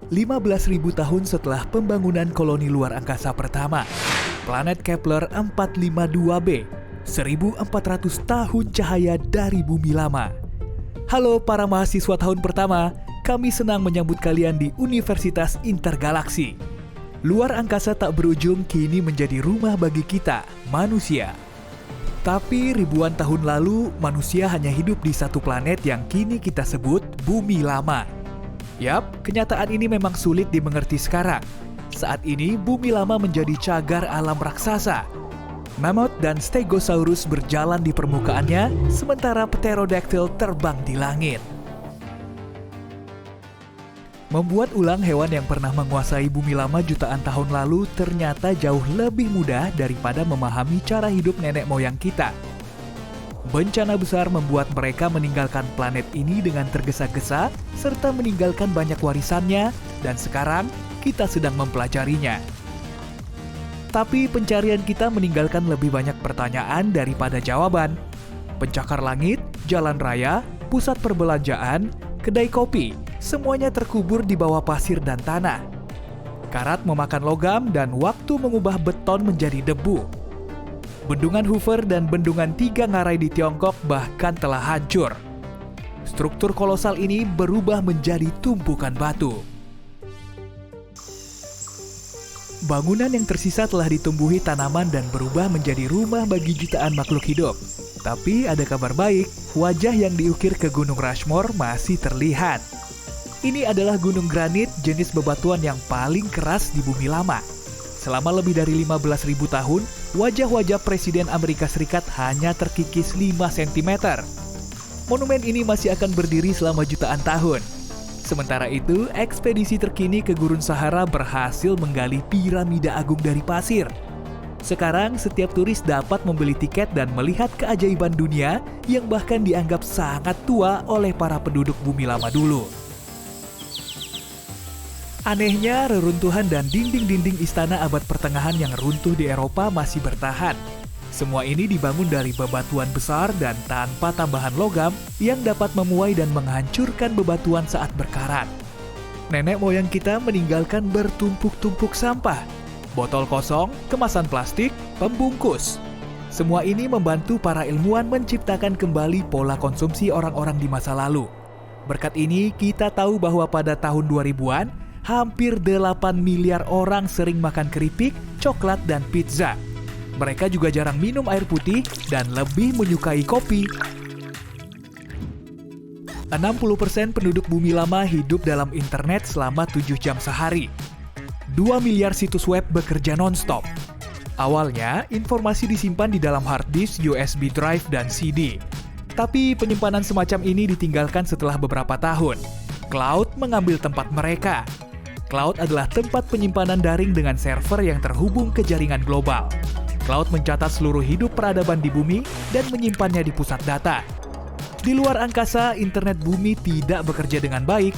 15.000 tahun setelah pembangunan koloni luar angkasa pertama, planet Kepler 452b, 1.400 tahun cahaya dari bumi lama. Halo para mahasiswa tahun pertama, kami senang menyambut kalian di Universitas Intergalaksi. Luar angkasa tak berujung kini menjadi rumah bagi kita, manusia. Tapi ribuan tahun lalu, manusia hanya hidup di satu planet yang kini kita sebut Bumi Lama. Yap, kenyataan ini memang sulit dimengerti sekarang. Saat ini, Bumi Lama menjadi cagar alam raksasa. Mammoth dan Stegosaurus berjalan di permukaannya, sementara Pterodactyl terbang di langit. Membuat ulang hewan yang pernah menguasai Bumi Lama jutaan tahun lalu ternyata jauh lebih mudah daripada memahami cara hidup nenek moyang kita. Bencana besar membuat mereka meninggalkan planet ini dengan tergesa-gesa serta meninggalkan banyak warisannya, dan sekarang kita sedang mempelajarinya. Tapi pencarian kita meninggalkan lebih banyak pertanyaan daripada jawaban. Pencakar langit, jalan raya, pusat perbelanjaan, kedai kopi, semuanya terkubur di bawah pasir dan tanah. Karat memakan logam dan waktu mengubah beton menjadi debu. Bendungan Hoover dan bendungan Tiga Ngarai di Tiongkok bahkan telah hancur. Struktur kolosal ini berubah menjadi tumpukan batu. Bangunan yang tersisa telah ditumbuhi tanaman dan berubah menjadi rumah bagi jutaan makhluk hidup. Tapi ada kabar baik, wajah yang diukir ke Gunung Rushmore masih terlihat. Ini adalah gunung granit jenis bebatuan yang paling keras di Bumi Lama. Selama lebih dari 15.000 tahun, wajah-wajah Presiden Amerika Serikat hanya terkikis 5 cm. Monumen ini masih akan berdiri selama jutaan tahun. Sementara itu, ekspedisi terkini ke Gurun Sahara berhasil menggali piramida agung dari pasir. Sekarang, setiap turis dapat membeli tiket dan melihat keajaiban dunia yang bahkan dianggap sangat tua oleh para penduduk Bumi Lama dulu. Anehnya, reruntuhan dan dinding-dinding istana abad pertengahan yang runtuh di Eropa masih bertahan. Semua ini dibangun dari bebatuan besar dan tanpa tambahan logam yang dapat memuai dan menghancurkan bebatuan saat berkarat. Nenek moyang kita meninggalkan bertumpuk-tumpuk sampah, botol kosong, kemasan plastik, pembungkus. Semua ini membantu para ilmuwan menciptakan kembali pola konsumsi orang-orang di masa lalu. Berkat ini, kita tahu bahwa pada tahun 2000-an, hampir 8 miliar orang sering makan keripik, coklat, dan pizza. Mereka juga jarang minum air putih dan lebih menyukai kopi. 60% penduduk Bumi Lama hidup dalam internet selama 7 jam sehari. 2 miliar situs web bekerja non-stop. Awalnya, informasi disimpan di dalam hard disk, USB drive, dan CD. Tapi penyimpanan semacam ini ditinggalkan setelah beberapa tahun. Cloud mengambil tempat mereka. Cloud adalah tempat penyimpanan daring dengan server yang terhubung ke jaringan global. Cloud mencatat seluruh hidup peradaban di bumi dan menyimpannya di pusat data. Di luar angkasa, internet bumi tidak bekerja dengan baik.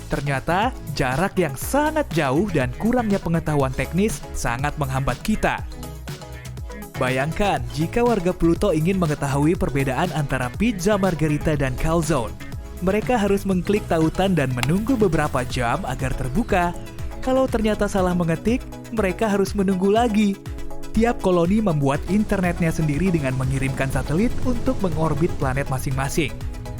Ternyata, jarak yang sangat jauh dan kurangnya pengetahuan teknis sangat menghambat kita. Bayangkan jika warga Pluto ingin mengetahui perbedaan antara pizza margherita dan calzone. Mereka harus mengklik tautan dan menunggu beberapa jam agar terbuka. Kalau ternyata salah mengetik, mereka harus menunggu lagi. Tiap koloni membuat internetnya sendiri dengan mengirimkan satelit untuk mengorbit planet masing-masing.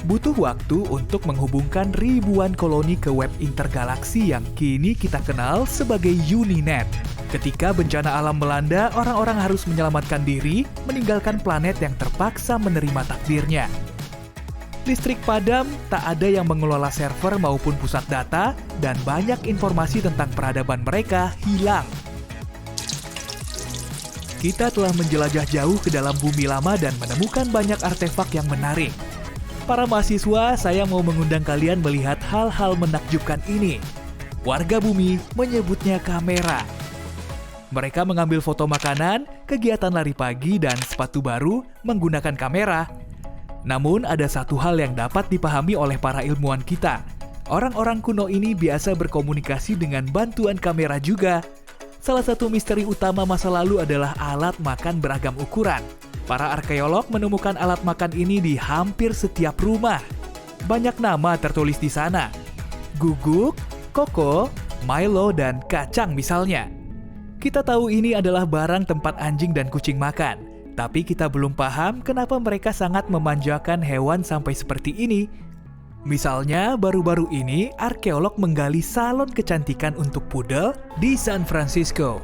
Butuh waktu untuk menghubungkan ribuan koloni ke web intergalaksi yang kini kita kenal sebagai Uninet. Ketika bencana alam melanda, orang-orang harus menyelamatkan diri, meninggalkan planet yang terpaksa menerima takdirnya. Listrik padam, tak ada yang mengelola server maupun pusat data, dan banyak informasi tentang peradaban mereka hilang. Kita telah menjelajah jauh ke dalam Bumi Lama dan menemukan banyak artefak yang menarik. Para mahasiswa, saya mau mengundang kalian melihat hal-hal menakjubkan ini. Warga bumi menyebutnya kamera. Mereka mengambil foto makanan, kegiatan lari pagi, dan sepatu baru menggunakan kamera. Namun ada satu hal yang dapat dipahami oleh para ilmuwan kita. Orang-orang kuno ini biasa berkomunikasi dengan bantuan kamera juga. Salah satu misteri utama masa lalu adalah alat makan beragam ukuran. Para arkeolog menemukan alat makan ini di hampir setiap rumah. Banyak nama tertulis di sana. Guguk, koko, Milo, dan kacang misalnya. Kita tahu ini adalah barang tempat anjing dan kucing makan, tapi kita belum paham kenapa mereka sangat memanjakan hewan sampai seperti ini. Misalnya, baru-baru ini arkeolog menggali salon kecantikan untuk pudel di San Francisco.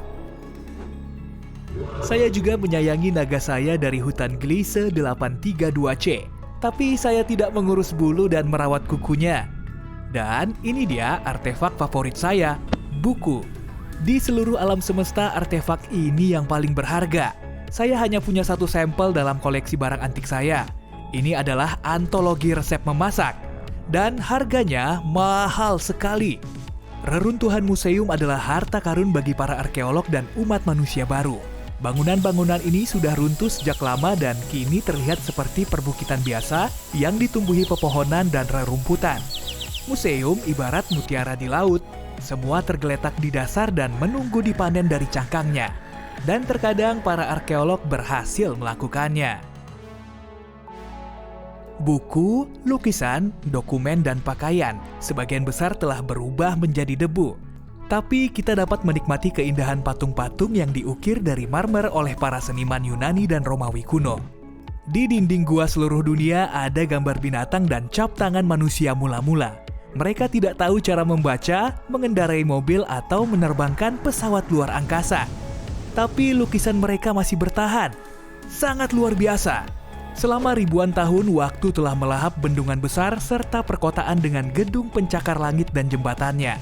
Saya juga menyayangi naga saya dari hutan Gliese 832C, tapi saya tidak mengurus bulu dan merawat kukunya. Dan ini dia artefak favorit saya, buku. Di seluruh alam semesta, artefak ini yang paling berharga. Saya hanya punya satu sampel dalam koleksi barang antik saya. Ini adalah antologi resep memasak. Dan harganya mahal sekali. Reruntuhan museum adalah harta karun bagi para arkeolog dan umat manusia baru. Bangunan-bangunan ini sudah runtuh sejak lama dan kini terlihat seperti perbukitan biasa yang ditumbuhi pepohonan dan rerumputan. Museum ibarat mutiara di laut, semua tergeletak di dasar dan menunggu dipanen dari cangkangnya. Dan terkadang para arkeolog berhasil melakukannya. Buku, lukisan, dokumen, dan pakaian sebagian besar telah berubah menjadi debu. Tapi kita dapat menikmati keindahan patung-patung yang diukir dari marmer oleh para seniman Yunani dan Romawi kuno. Di dinding gua seluruh dunia ada gambar binatang dan cap tangan manusia mula-mula. Mereka tidak tahu cara membaca, mengendarai mobil, atau menerbangkan pesawat luar angkasa. Tapi lukisan mereka masih bertahan. Sangat luar biasa. Selama ribuan tahun, waktu telah melahap bendungan besar serta perkotaan dengan gedung pencakar langit dan jembatannya.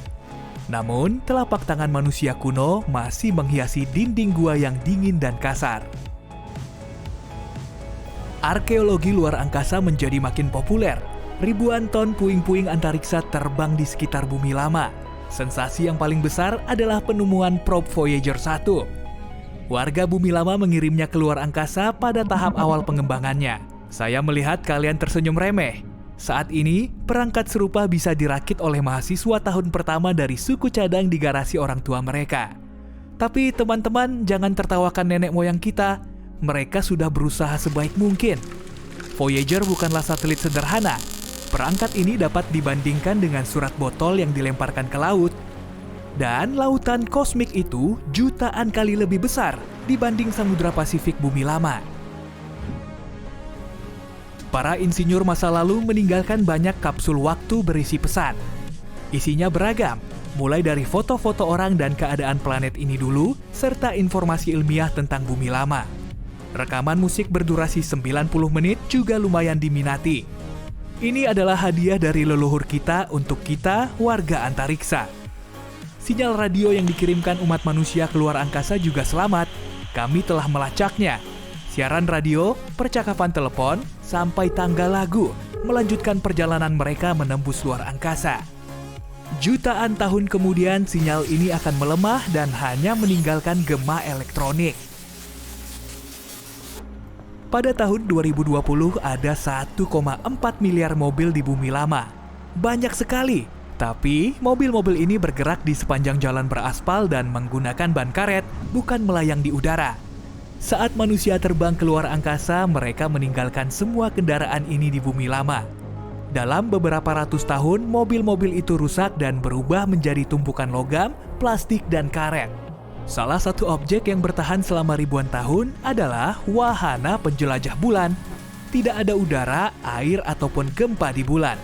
Namun, telapak tangan manusia kuno masih menghiasi dinding gua yang dingin dan kasar. Arkeologi luar angkasa menjadi makin populer. Ribuan ton puing-puing antariksa terbang di sekitar bumi lama. Sensasi yang paling besar adalah penemuan probe Voyager 1. Warga bumi lama mengirimnya ke luar angkasa pada tahap awal pengembangannya. Saya melihat kalian tersenyum remeh. Saat ini, perangkat serupa bisa dirakit oleh mahasiswa tahun pertama dari suku cadang di garasi orang tua mereka. Tapi teman-teman, jangan tertawakan nenek moyang kita. Mereka sudah berusaha sebaik mungkin. Voyager bukanlah satelit sederhana. Perangkat ini dapat dibandingkan dengan surat botol yang dilemparkan ke laut. Dan lautan kosmik itu jutaan kali lebih besar dibanding Samudra Pasifik bumi lama. Para insinyur masa lalu meninggalkan banyak kapsul waktu berisi pesan. Isinya beragam, mulai dari foto-foto orang dan keadaan planet ini dulu, serta informasi ilmiah tentang bumi lama. Rekaman musik berdurasi 90 menit juga lumayan diminati. Ini adalah hadiah dari leluhur kita untuk kita, warga antariksa. Sinyal radio yang dikirimkan umat manusia keluar angkasa juga selamat. Kami telah melacaknya. Siaran radio, percakapan telepon, sampai tangga lagu melanjutkan perjalanan mereka menembus luar angkasa. Jutaan tahun kemudian sinyal ini akan melemah dan hanya meninggalkan gema elektronik. Pada tahun 2020 ada 1,4 miliar mobil di bumi lama. Banyak sekali, tapi mobil-mobil ini bergerak di sepanjang jalan beraspal dan menggunakan ban karet, bukan melayang di udara. Saat manusia terbang keluar angkasa, mereka meninggalkan semua kendaraan ini di bumi lama. Dalam beberapa ratus tahun, mobil-mobil itu rusak dan berubah menjadi tumpukan logam, plastik, dan karet. Salah satu objek yang bertahan selama ribuan tahun adalah wahana penjelajah bulan. Tidak ada udara, air, ataupun gempa di bulan.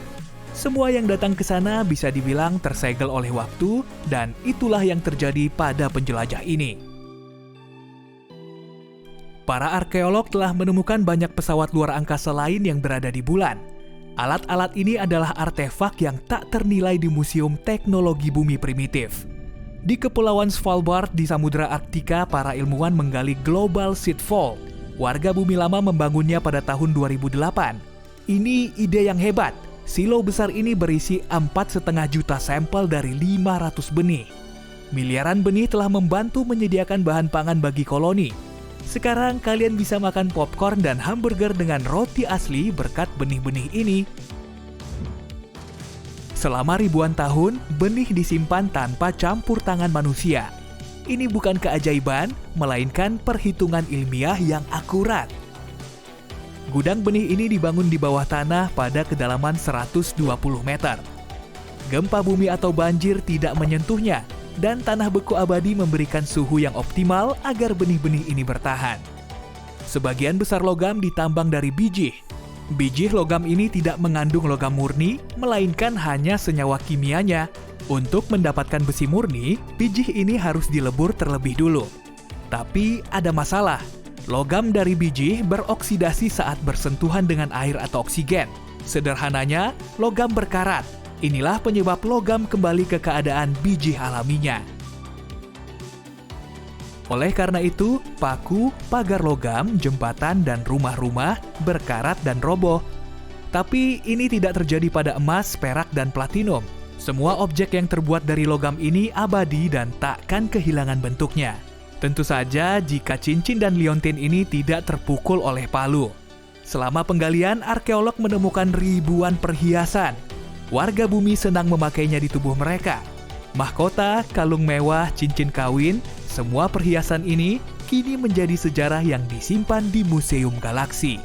Semua yang datang ke sana bisa dibilang tersegel oleh waktu, dan itulah yang terjadi pada penjelajah ini. Para arkeolog telah menemukan banyak pesawat luar angkasa lain yang berada di bulan. Alat-alat ini adalah artefak yang tak ternilai di Museum Teknologi Bumi Primitif. Di Kepulauan Svalbard di Samudra Arktika, para ilmuwan menggali Global Seed Vault. Warga bumi lama membangunnya pada tahun 2008. Ini ide yang hebat. Silo besar ini berisi 4,5 juta sampel dari 500 benih. Miliaran benih telah membantu menyediakan bahan pangan bagi koloni. Sekarang kalian bisa makan popcorn dan hamburger dengan roti asli berkat benih-benih ini. Selama ribuan tahun, benih disimpan tanpa campur tangan manusia. Ini bukan keajaiban, melainkan perhitungan ilmiah yang akurat. Gudang benih ini dibangun di bawah tanah pada kedalaman 120 meter. Gempa bumi atau banjir tidak menyentuhnya, dan tanah beku abadi memberikan suhu yang optimal agar benih-benih ini bertahan. Sebagian besar logam ditambang dari bijih. Bijih logam ini tidak mengandung logam murni, melainkan hanya senyawa kimianya. Untuk mendapatkan besi murni, bijih ini harus dilebur terlebih dulu. Tapi ada masalah. Logam dari bijih beroksidasi saat bersentuhan dengan air atau oksigen. Sederhananya, logam berkarat. Inilah penyebab logam kembali ke keadaan bijih alaminya. Oleh karena itu, paku, pagar logam, jembatan, dan rumah-rumah berkarat dan roboh. Tapi ini tidak terjadi pada emas, perak, dan platinum. Semua objek yang terbuat dari logam ini abadi dan takkan kehilangan bentuknya. Tentu saja jika cincin dan liontin ini tidak terpukul oleh palu. Selama penggalian, arkeolog menemukan ribuan perhiasan. Warga bumi senang memakainya di tubuh mereka. Mahkota, kalung mewah, cincin kawin, semua perhiasan ini kini menjadi sejarah yang disimpan di Museum Galaksi.